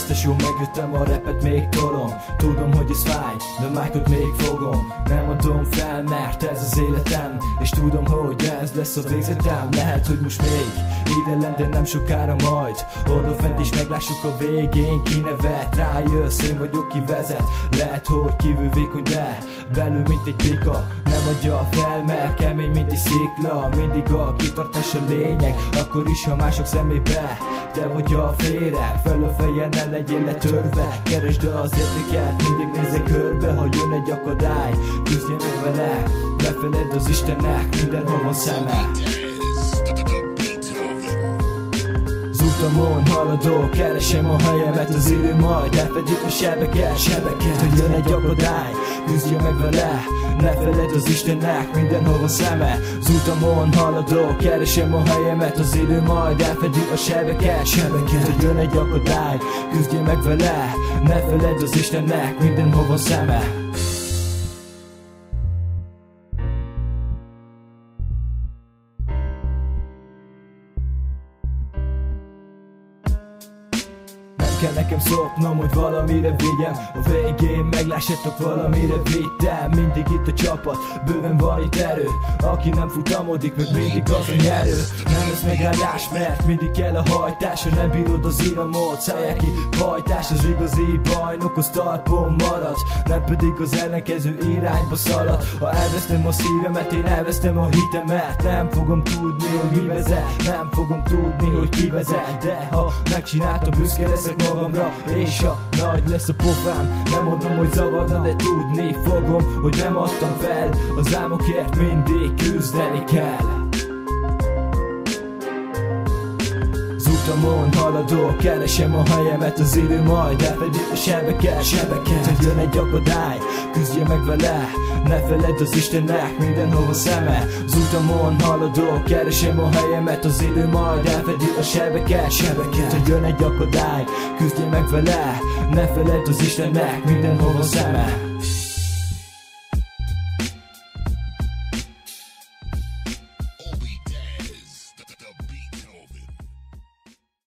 Vesztes jó, megjöttem, a repet még tolom. Tudom, hogy ez fáj, de májkot még fogom. Nem adom fel, mert ez az életem, és tudom, hogy ez lesz a végzetem. Lehet, hogy most még idelen, de nem sokára majd odafent is meglássuk a végén. Ki nevet, rájössz, én vagyok, ki vezet. Lehet, hogy kívül vékony, de belül mint egy pika. Nem adja fel, mert kemény, mint egy szikla. Mindig a kitartás a lényeg, akkor is, ha mások szemébe te vagy a félre. Fel a fejen, ne legyél letörve, keresd az értéket, mindig nézzek körbe. Ha jön egy akadály, küzdjél meg vele, ne feledd az Istennek, mindenhol van szeme. Az utamon haladok, keresem a helyemet, az idő majd elfedjük a sebeket. Ha jön egy akadály, küzdjél meg vele, ne feledd az Istennek, mindenhol van szeme. Az utamon haladok, keresem a helyemet, az idő majd elfedi a sebeket. Ha jön egy akadály, küzdjél meg vele, ne feledd az Istennek, mindenhol van szeme. Kell nekem szopnom, hogy valamire vigyem, a végén meglássátok, valamire vittem. Mindig itt a csapat, bőven van itt erő, aki nem futamodik, meg mindig az a nyerő. Nem lesz megállás, mert mindig kell a hajtás. Ha nem bírod az iramot, szállják ki hajtás. Az igazi bajnok, az talpon marad, nem pedig az ellenkező irányba szalad. Ha elvesztem a szívemet, én elvesztem a hitemet. Nem fogom tudni, hogy mi vezet, nem fogom tudni, hogy ki vezet. De ha megcsináltam, büszke leszek magamra, és a nagy lesz a pofám. Nem mondom, hogy zavarna, de tudni fogom, hogy nem adtam fel. Az álmokért mindig küzdeni kell. Az utamon haladok, keresem a helyemet, az idő majd elfedi a sebeket. Ha jön egy akadály, küzdjél meg vele, ne feledd az Istennek, mindenhol van szeme. Az utamon haladok, keresem a helyemet, az idő majd elfedi a sebeket. Ha jön egy akadály, küzdjél meg vele, ne feledd az Istennek, mindenhol van szeme.